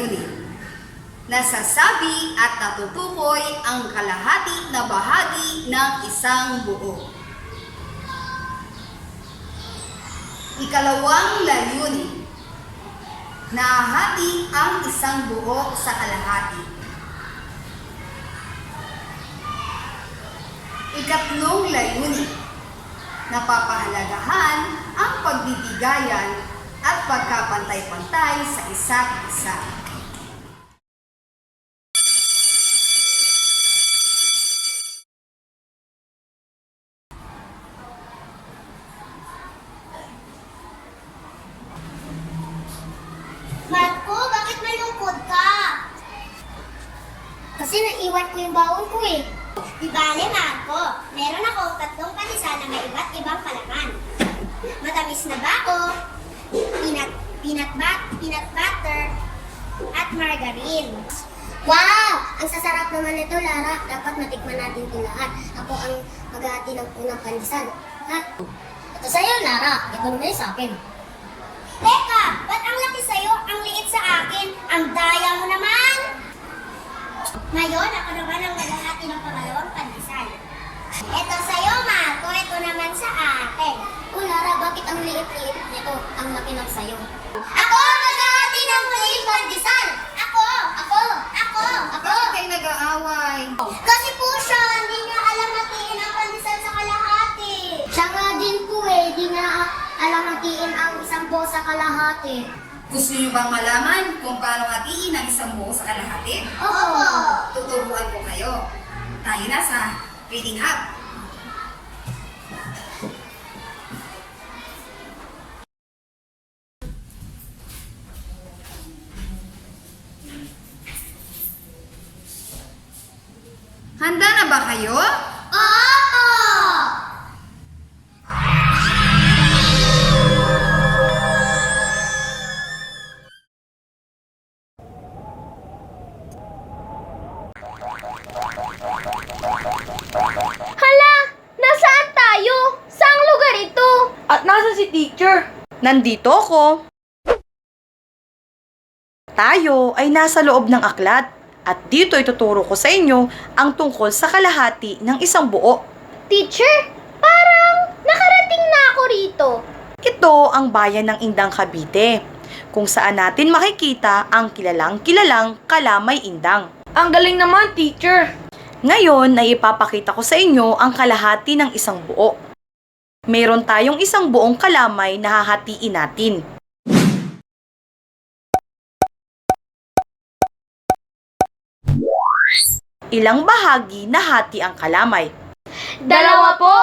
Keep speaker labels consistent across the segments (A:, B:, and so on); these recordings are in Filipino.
A: layunin. Nasasabi at natutukoy ang kalahati na bahagi ng isang buo. Ikalawang layunin. Nahahati ang isang buo sa kalahati. Ikatlong layunin. Napapahalagahan ang pagbibigayan at pagkapantay-pantay sa isa't isa.
B: Marco, bakit malungkot ka? Kasi naiwan ko yung baon ko eh. Di bale, Marco. Meron ako 3 pandesal na may iba't ibang palaman. Matamis na bako, peanut butter, at margarine. Wow! Ang sasarap naman nito, Lara. Dapat matikman natin ito lahat. Ako ang maghahati ng unang pandesal. Ha? Ito sa'yo, Lara. Ito naman sa akin. Teka! Ba't ang laki sa'yo? Ang liit sa akin? Ang daya mo naman! Ngayon, ako naman ang maghahati ng pangalawang pandesal. Ito sa'yo, Marco. Ito naman sa akin. Lara, bakit ang liit-liit nito? Ang laki ng sa'yo. Ako ang maghahati ng huling pandesal! Ako!
A: Bakit kayo nag-aaway?
B: Kasi po siya, hindi niya alam hatiin ang pandesal sa kalahati. Siya nga din po eh, hindi niya alam hatiin ang isang buo sa kalahati.
A: Gusto niyo bang malaman kung paano hatiin ang isang buo sa kalahati?
B: Oo!
A: Tuturuan ko kayo. Tayo na sa Reading Hub. Handa na ba kayo?
B: Oo!
C: Hala! Nasaan tayo? Saang lugar ito?
D: At nasa si teacher?
E: Nandito ako. Tayo ay nasa loob ng aklat at dito ituturo ko sa inyo ang tungkol sa kalahati ng isang buo.
C: Teacher, parang nakarating na ako rito.
E: Ito ang bayan ng Indang Cavite, kung saan natin makikita ang kilalang Kalamay Indang.
D: Ang galing naman, teacher.
E: Ngayon ay ipapakita ko sa inyo ang kalahati ng isang buo. Meron tayong isang buong kalamay na hahatiin natin. Ilang bahagi na hati ang kalamay?
C: 2 po!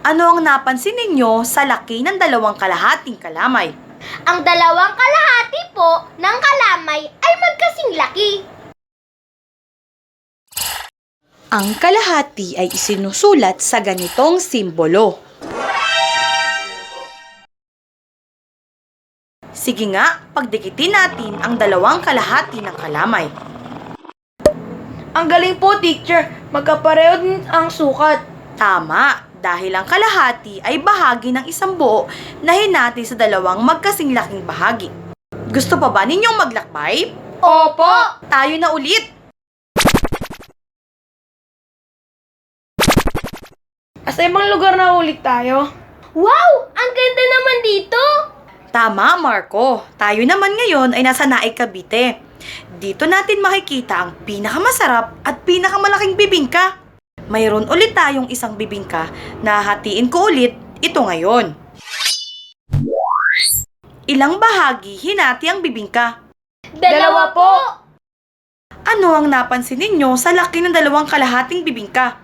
E: Ano ang napansin ninyo sa laki ng 2 kalahating kalamay?
C: Ang 2 kalahati po ng kalamay ay magkasing laki.
E: Ang kalahati ay isinusulat sa ganitong simbolo. Sige nga, pagdikitin natin ang 2 kalahati ng kalamay.
D: Ang galing po, teacher. Magkapareho din ang sukat.
E: Tama, dahil ang kalahati ay bahagi ng isang buo na hinati sa 2 magkasing laking bahagi. Gusto pa ba ninyong maglakbay?
C: Opo!
E: Tayo na ulit!
D: Sa ibang lugar na ulit tayo.
C: Wow! Ang ganda naman dito!
E: Tama, Marco. Tayo naman ngayon ay nasa Naik, Cavite. Dito natin makikita ang pinakamasarap at pinakamalaking bibingka. Mayroon ulit tayong isang bibingka na hatiin ko ulit ito ngayon. Ilang bahagi hinati ang bibingka?
C: 2 po!
E: Ano ang napansin ninyo sa laki ng 2 kalahating bibingka?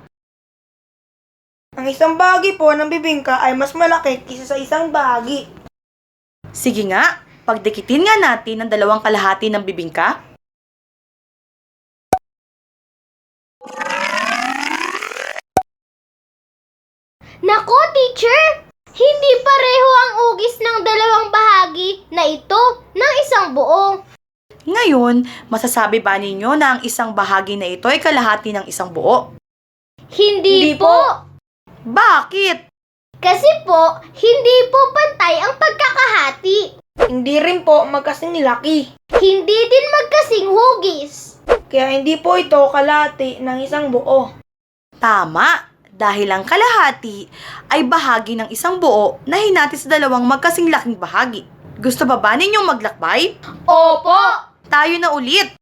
D: Ang isang bahagi po ng bibingka ay mas malaki kaysa sa isang bahagi.
E: Sige nga, pagdikitin nga natin ang 2 kalahati ng bibingka.
C: Nako, teacher! Hindi pareho ang ugis ng 2 bahagi na ito ng isang buo.
E: Ngayon, masasabi ba ninyo na ang isang bahagi na ito ay kalahati ng isang buo?
C: Hindi po!
E: Bakit?
C: Kasi po, hindi po pantay ang pagkakahati.
D: Hindi rin po magkasing laki.
C: Hindi din magkasing hugis.
D: Kaya hindi po ito kalahati ng isang buo.
E: Tama, dahil ang kalahati ay bahagi ng isang buo na hinati sa dalawang magkasing laking bahagi. Gusto ba ninyong maglakbay?
C: Opo!
E: Tayo na ulit!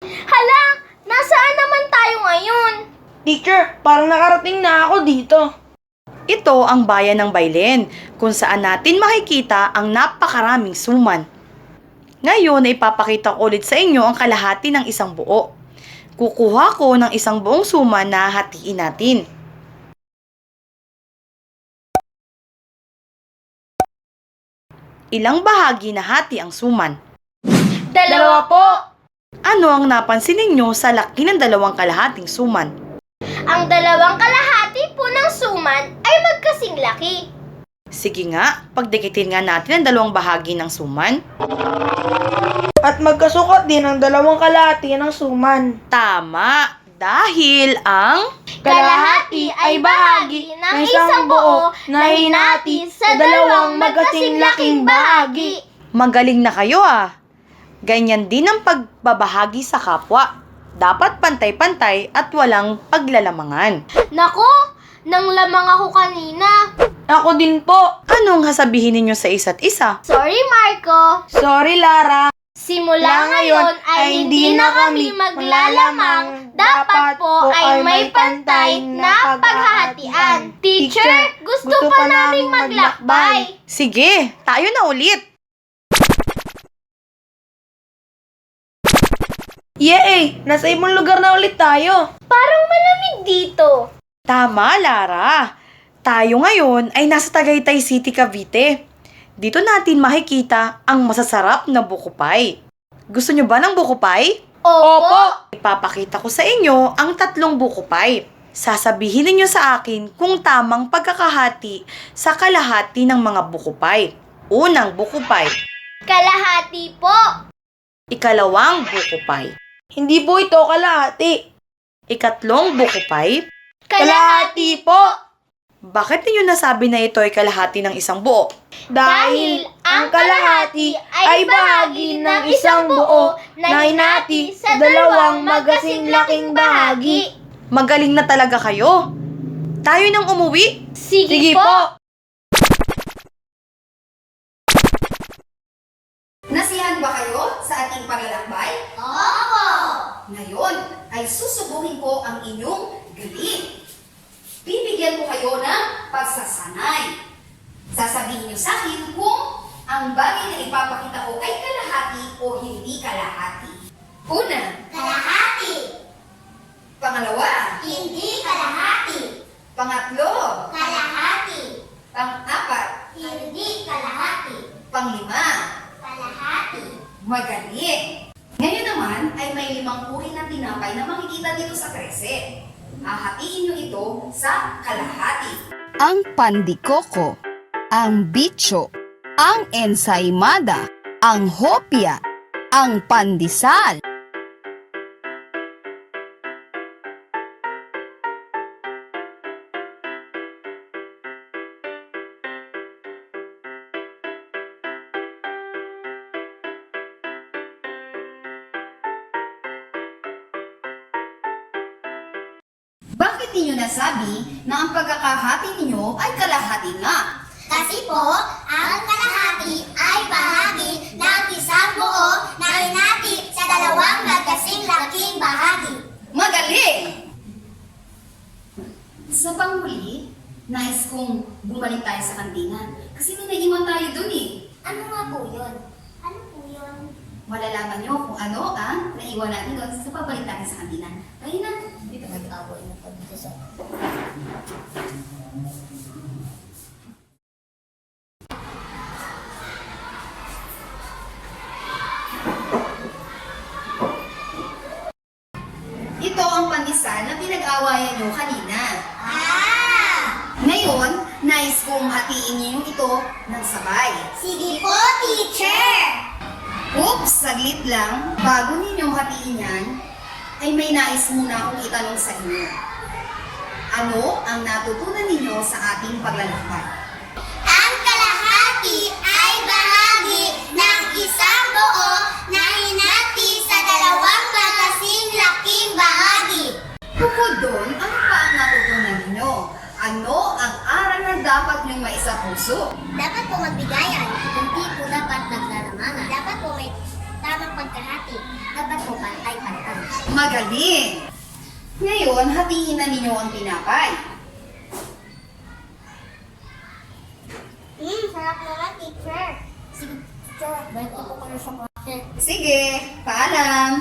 C: Hala, nasaan naman tayo ngayon?
D: Teacher, parang nakarating na ako dito.
E: Ito ang bayan ng Bailen, kung saan natin makikita ang napakaraming suman. Ngayon ay ipapakita ko ulit sa inyo ang kalahati ng isang buo. Kukuha ko ng isang buong suman na hatiin natin. Ilang bahagi na hati ang suman?
C: Dalawa po!
E: Ano ang napansin ninyo sa laki ng dalawang kalahating suman?
C: Ang dalawang kalahati po ng suman ay magkasing laki.
E: Sige nga, pagdikitin nga natin ang dalawang bahagi ng suman.
D: At magkasukat din ang dalawang kalahati ng suman.
E: Tama! Dahil ang
C: Kalahati ay bahagi ng isang buo na hinati sa dalawang magkasing laking bahagi.
E: magaling na kayo ah. Ganyan din ang pagbabahagi sa kapwa. Dapat pantay-pantay at walang paglalamangan.
C: Nako, nang lamang ako kanina.
D: Ako din po.
E: Anong sasabihin ninyo sa isa't isa?
C: Sorry, Marco.
D: Sorry, Lara.
C: Simula ngayon ay hindi na kami maglalamang. Dapat po ay may pantay na paghahatian. Teacher, gusto pa naming maglakbay.
E: Sige, tayo na ulit.
D: Yay! Nasa ibang lugar na ulit tayo.
C: Parang malamig dito.
E: Tama, Lara. Tayo ngayon ay nasa Tagaytay City, Cavite. Dito natin makikita ang masasarap na buko pie. Gusto nyo ba ng buko pie?
C: Opo.
E: Ipapakita ko sa inyo ang 3 buko pie. Sasabihin ninyo sa akin kung tamang pagkakahati sa kalahati ng mga buko pie. Unang buko pie.
C: Kalahati po.
E: Ikalawang buko pie.
D: Hindi po ito kalahati.
E: Ikatlong buko pie.
C: Kalahati po.
E: Bakit ninyo nasabi na ito ay kalahati ng isang buo?
D: Dahil ang kalahati ay bahagi ng isang buo na hinati sa dalawang magkasing laking bahagi.
E: Magaling na talaga kayo. Tayo nang umuwi.
C: Sige po.
A: Nasiyahan ba kayo sa ating paglalakbay?
B: Oo!
A: Ngayon ay susubukin ko ang inyong galing. Bibigyan ko kayo ng pagsasanay. Sasabihin niyo sa akin kung ang bagay na ipapakita ko ay kalahati o hindi kalahati. Una,
B: Kalahati!
A: pangalawa,
B: Hindi kalahati!
A: pangatlo,
B: Kalahati!
A: pang-apat,
B: Hindi kalahati!
A: panglima.
B: Kalahati!
A: Magaling! Ngayon naman ay may 5 uri ng tinapay na makikita dito sa krese. Hahatiin nyo ito sa kalahati. Ang pandikoko, ang bicho, ang ensaymada, ang hopya, ang pandesal. Bakit ninyo nasabi na ang pagkakahati ninyo ay kalahati nga?
B: Kasi po, ang kalahati ay bahagi ng isang buo na hinati sa dalawang magkasing laking bahagi.
A: Magaling! Sa panghuli, nais kong bumalik tayo sa kantina. Kasi may naiwan tayo dun eh.
B: Ano nga po yun? Ano po yun?
A: Malalaman nyo kung ano ang naiwan natin doon sa pabalik natin sa kantina. Tayo na.
B: Dito mag-away na pag-dito sa...
A: Ito ang pandesal na pinag-awayan nyo kanina.
B: Ah!
A: Ngayon, nais kong hatiin niyo ito ng sabay.
B: Sige po, teacher!
A: Oops, saglit lang. Bago ninyo hatiin yan, ay may nais muna akong itanong sa inyo. Ano ang natutunan ninyo sa ating paglalakbay?
B: Ang kalahati ay bahagi ng isang buo na hinati sa dalawang magkasing laking bahagi.
A: Bukod doon, ano pa ang natutunan ninyo? Ano ang aral na dapat niyong maisapuso?
B: Dapat po magbigayan, hindi po dapat naglalamangan. Dapat po may tamang pagkahati. Dapat po pantay-pantay.
A: Magaling! Ngayon, hatiin na ninyo ang tinapay.
B: Sarap naman, teacher. Sige, teacher. Balik ko po kayo sa klase.
A: Sige, paalam!